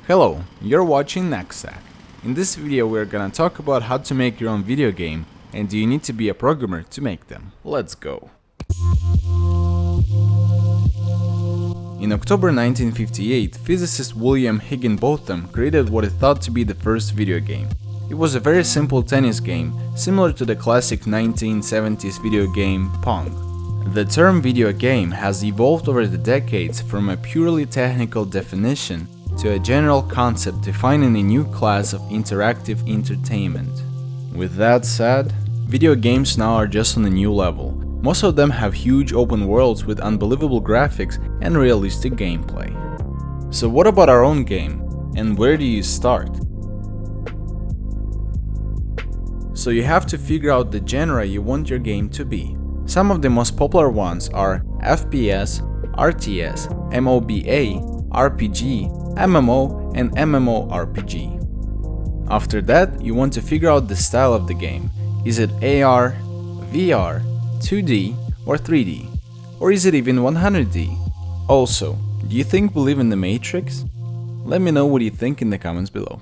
Hello, you're watching Nextstack. In this video we're gonna talk about how to make your own video game and do you need to be a programmer to make them. Let's go. In October 1958, physicist William Higginbotham created what he thought to be the first video game. It was a very simple tennis game, similar to the classic 1970s video game Pong. The term video game has evolved over the decades from a purely technical definition to a general concept defining a new class of interactive entertainment. With that said, video games now are just on a new level. Most of them have huge open worlds with unbelievable graphics and realistic gameplay. So what about our own game? And where do you start? So you have to figure out the genre you want your game to be. Some of the most popular ones are FPS, RTS, MOBA, RPG, MMO, and MMORPG. After that, you want to figure out the style of the game. Is it AR, VR, 2D, or 3D? Or is it even 100D? Also, do you think we live in the Matrix? Let me know what you think in the comments below.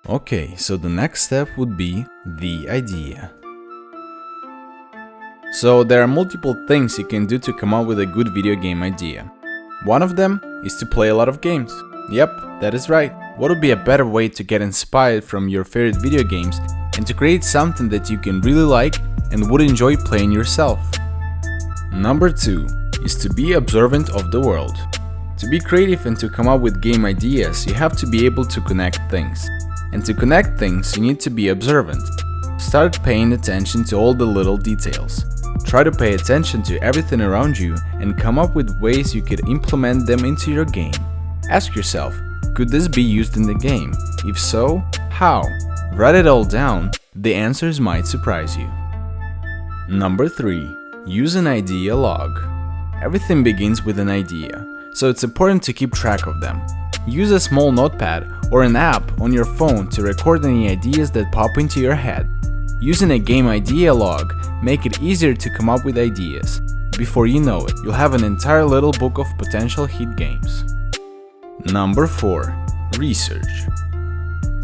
Okay, so the next step would be the idea. So there are multiple things you can do to come up with a good video game idea. One of them is to play a lot of games. Yep, that is right. What would be a better way to get inspired from your favorite video games and to create something that you can really like and would enjoy playing yourself? Number 2 is to be observant of the world. To be creative and to come up with game ideas, you have to be able to connect things. And to connect things, you need to be observant. Start paying attention to all the little details. Try to pay attention to everything around you and come up with ways you could implement them into your game. Ask yourself, could this be used in the game? If so, how? Write it all down, the answers might surprise you. Number 3. Use an idea log. Everything begins with an idea, so it's important to keep track of them. Use a small notepad or an app on your phone to record any ideas that pop into your head. Using a game idea log make it easier to come up with ideas. Before you know it, you'll have an entire little book of potential hit games. Number 4. Research.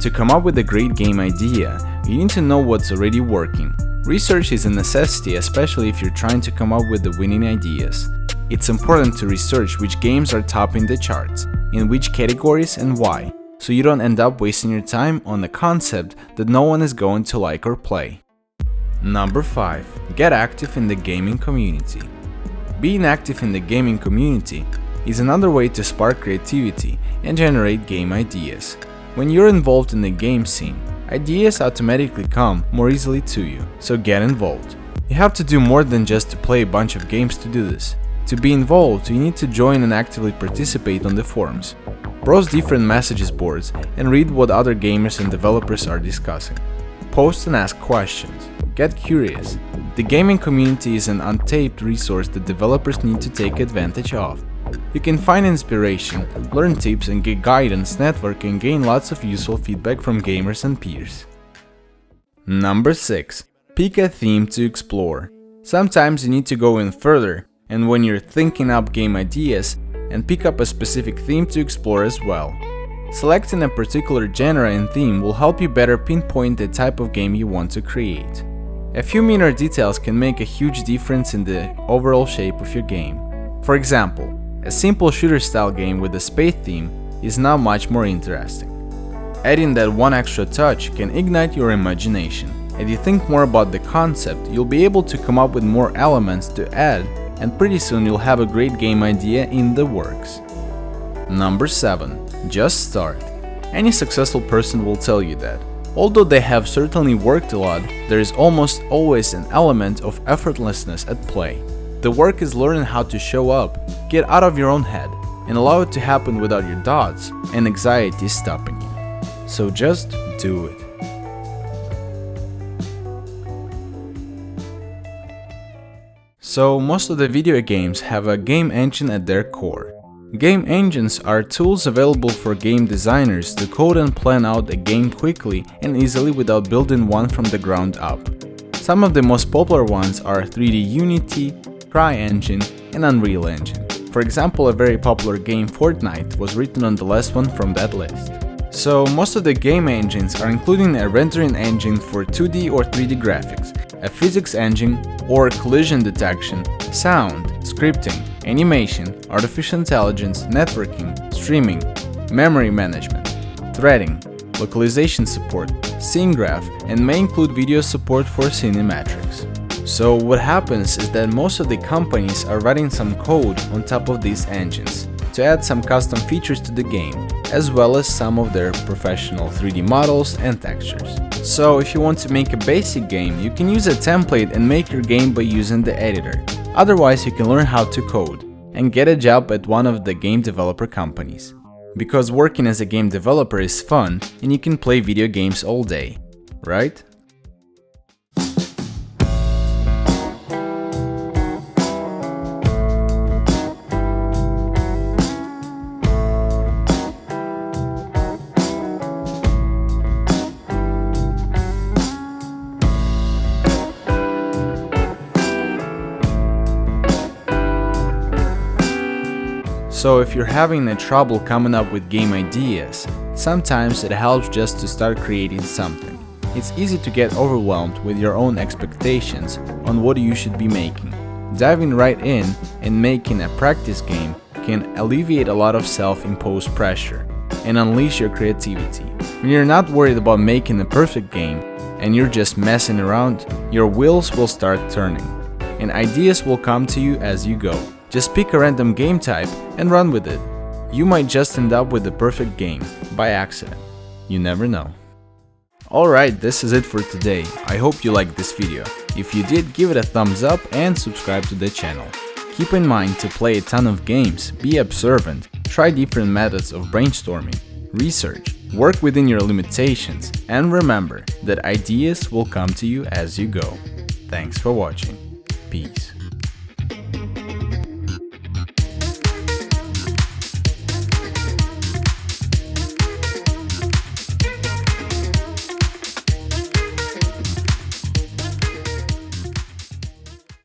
To come up with a great game idea, you need to know what's already working. Research is a necessity, especially if you're trying to come up with the winning ideas. It's important to research which games are topping the charts, in which categories and why, so you don't end up wasting your time on a concept that no one is going to like or play. Number 5. Get active in the gaming community. Being active in the gaming community is another way to spark creativity and generate game ideas. When you're involved in the game scene, ideas automatically come more easily to you, so get involved. You have to do more than just to play a bunch of games to do this. To be involved, you need to join and actively participate on the forums. Browse different messages boards and read what other gamers and developers are discussing. Post and ask questions. Get curious. The gaming community is an untapped resource that developers need to take advantage of. You can find inspiration, learn tips and get guidance, network and gain lots of useful feedback from gamers and peers. Number 6. Pick a theme to explore. Sometimes you need to go in further, and when you're thinking up game ideas, and pick up a specific theme to explore as well. Selecting a particular genre and theme will help you better pinpoint the type of game you want to create. A few minor details can make a huge difference in the overall shape of your game. For example, a simple shooter style game with a space theme is now much more interesting. Adding that one extra touch can ignite your imagination. As you think more about the concept, you'll be able to come up with more elements to add, and pretty soon you'll have a great game idea in the works. Number 7. Just start. Any successful person will tell you that. Although they have certainly worked a lot, there is almost always an element of effortlessness at play. The work is learning how to show up, get out of your own head, and allow it to happen without your thoughts and anxiety stopping you. So just do it. So most of the video games have a game engine at their core. Game engines are tools available for game designers to code and plan out a game quickly and easily without building one from the ground up. Some of the most popular ones are 3D Unity, CryEngine, and Unreal Engine. For example, a very popular game Fortnite was written on the last one from that list. So most of the game engines are including a rendering engine for 2D or 3D graphics, a physics engine or collision detection, sound, scripting, animation, artificial intelligence, networking, streaming, memory management, threading, localization support, scene graph, and may include video support for cinematics. So what happens is that most of the companies are writing some code on top of these engines to add some custom features to the game, as well as some of their professional 3D models and textures. So if you want to make a basic game, you can use a template and make your game by using the editor. Otherwise, you can learn how to code and get a job at one of the game developer companies. Because working as a game developer is fun and you can play video games all day, right? So if you're having a trouble coming up with game ideas, sometimes it helps just to start creating something. It's easy to get overwhelmed with your own expectations on what you should be making. Diving right in and making a practice game can alleviate a lot of self-imposed pressure and unleash your creativity. When you're not worried about making a perfect game and you're just messing around, your wheels will start turning and ideas will come to you as you go. Just pick a random game type and run with it. You might just end up with the perfect game, by accident. You never know. Alright, this is it for today. I hope you liked this video. If you did, give it a thumbs up and subscribe to the channel. Keep in mind to play a ton of games, be observant, try different methods of brainstorming, research, work within your limitations, and remember that ideas will come to you as you go. Thanks for watching. Peace.